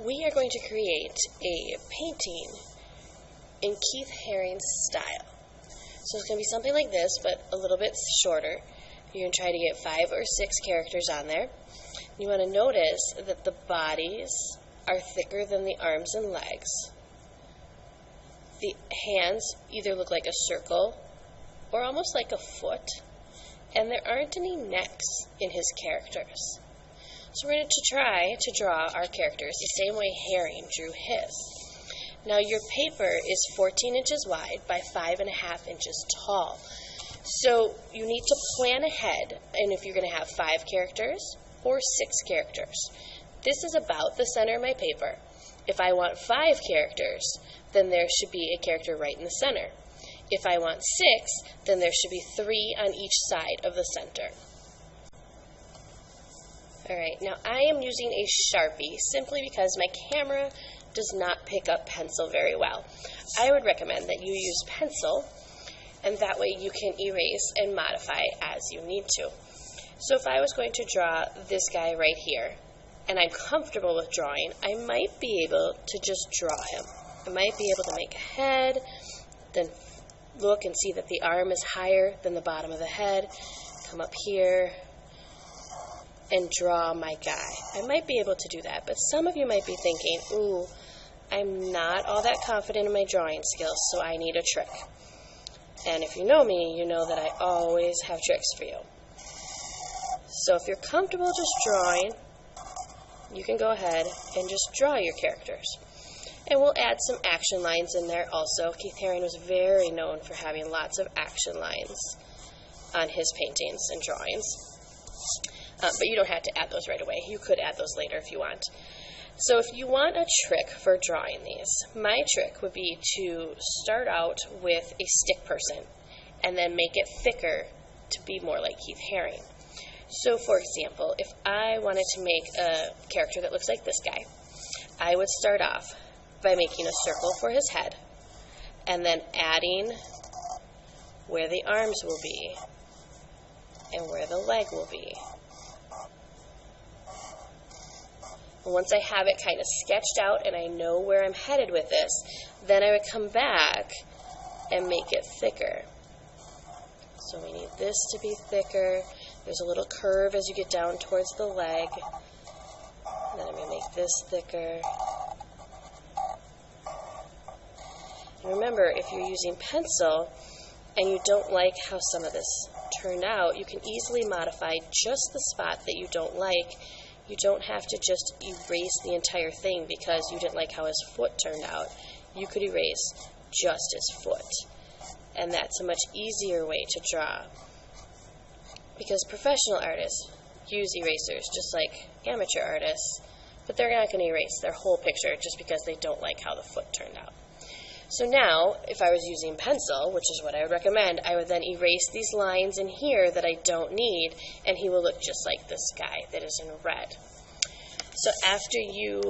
we are going to create a painting in Keith Haring's style. So it's going to be something like this, but a little bit shorter. You're going to try to get 5 or 6 characters on there. You want to notice that the bodies are thicker than the arms and legs. The hands either look like a circle or almost like a foot, and there aren't any necks in his characters. So we're going to try to draw our characters the same way Haring drew his. Now your paper is 14 inches wide by 5.5 inches tall. So you need to plan ahead, and if you're going to have 5 characters or 6 characters. This is about the center of my paper. If I want 5 characters, then there should be a character right in the center. If I want 6, then there should be 3 on each side of the center. Alright, now I am using a Sharpie simply because my camera does not pick up pencil very well. I would recommend that you use pencil, and that way you can erase and modify as you need to. So if I was going to draw this guy right here, and I'm comfortable with drawing, I might be able to just draw him. I might be able to make a head, then look and see that the arm is higher than the bottom of the head, come up here, and draw my guy. I might be able to do that, but some of you might be thinking, ooh, I'm not all that confident in my drawing skills, so I need a trick. And if you know me, you know that I always have tricks for you. So if you're comfortable just drawing, you can go ahead and just draw your characters. And we'll add some action lines in there also. Keith Haring was very known for having lots of action lines on his paintings and drawings. But you don't have to add those right away. You could add those later if you want. So if you want a trick for drawing these, my trick would be to start out with a stick person and then make it thicker to be more like Keith Haring. So for example, if I wanted to make a character that looks like this guy, I would start off by making a circle for his head and then adding where the arms will be and where the leg will be. And once I have it kind of sketched out and I know where I'm headed with this, then I would come back and make it thicker. So we need this to be thicker. There's a little curve as you get down towards the leg. And then I'm going to make this thicker. And remember, if you're using pencil and you don't like how some of this turned out, you can easily modify just the spot that you don't like. You don't have to just erase the entire thing because you didn't like how his foot turned out. You could erase just his foot. And that's a much easier way to draw. Because professional artists use erasers just like amateur artists, but they're not going to erase their whole picture just because they don't like how the foot turned out. So now, if I was using pencil, which is what I would recommend, I would then erase these lines in here that I don't need, and he will look just like this guy that is in red. So after you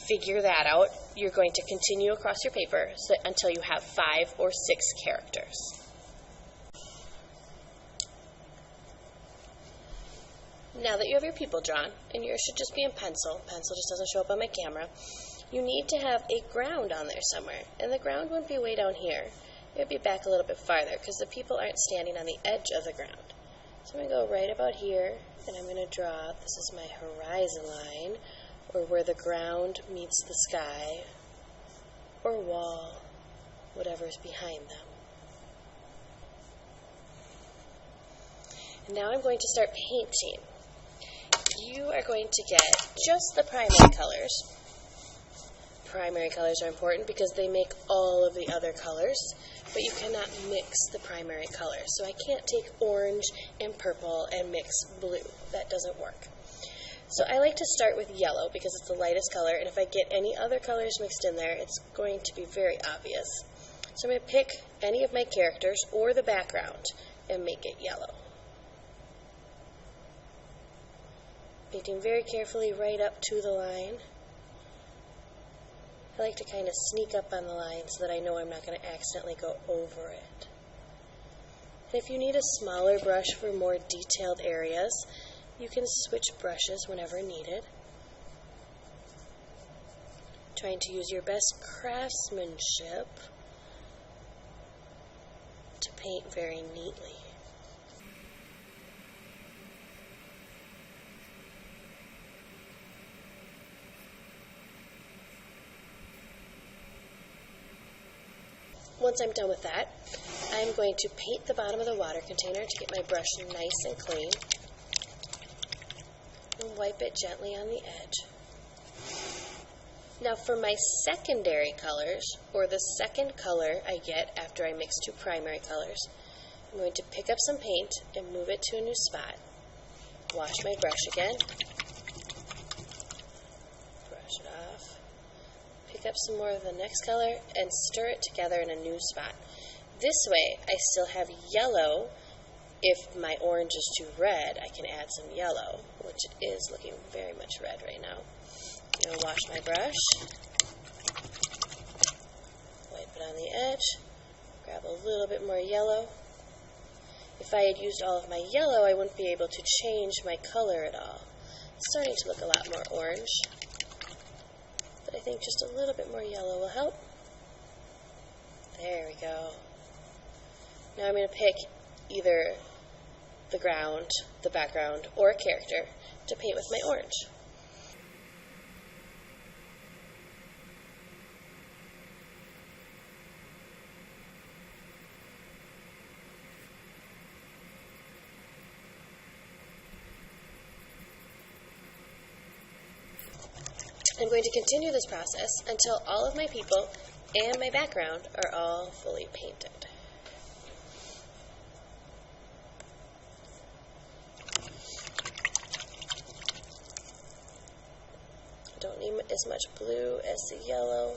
figure that out, you're going to continue across your paper until you have 5 or 6 characters. Now that you have your people drawn, and yours should just be in pencil just doesn't show up on my camera, you need to have a ground on there somewhere. And the ground wouldn't be way down here. It would be back a little bit farther because the people aren't standing on the edge of the ground. So I'm going to go right about here, and I'm going to draw, this is my horizon line, or where the ground meets the sky, or wall, whatever's behind them. And now I'm going to start painting. You are going to get just the primary colors. Primary colors are important because they make all of the other colors, but you cannot mix the primary colors. So I can't take orange and purple and mix blue. That doesn't work. So I like to start with yellow because it's the lightest color, and if I get any other colors mixed in there, it's going to be very obvious. So I'm going to pick any of my characters or the background and make it yellow. Painting very carefully right up to the line. I like to kind of sneak up on the line so that I know I'm not going to accidentally go over it. And if you need a smaller brush for more detailed areas, you can switch brushes whenever needed. Trying to use your best craftsmanship to paint very neatly. Once I'm done with that, I'm going to paint the bottom of the water container to get my brush nice and clean. And wipe it gently on the edge. Now for my secondary colors, or the second color I get after I mix two primary colors, I'm going to pick up some paint and move it to a new spot. Wash my brush again. Brush it off. Pick up some more of the next color and stir it together in a new spot. This way, I still have yellow. If my orange is too red, I can add some yellow, which it is looking very much red right now. I'm going to wash my brush, wipe it on the edge, grab a little bit more yellow. If I had used all of my yellow, I wouldn't be able to change my color at all. It's starting to look a lot more orange, but I think just a little bit more yellow will help. There we go. Now I'm going to pick either the ground, the background, or a character to paint with my orange. I'm going to continue this process until all of my people and my background are all fully painted. I don't need as much blue as the yellow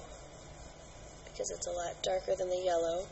because it's a lot darker than the yellow.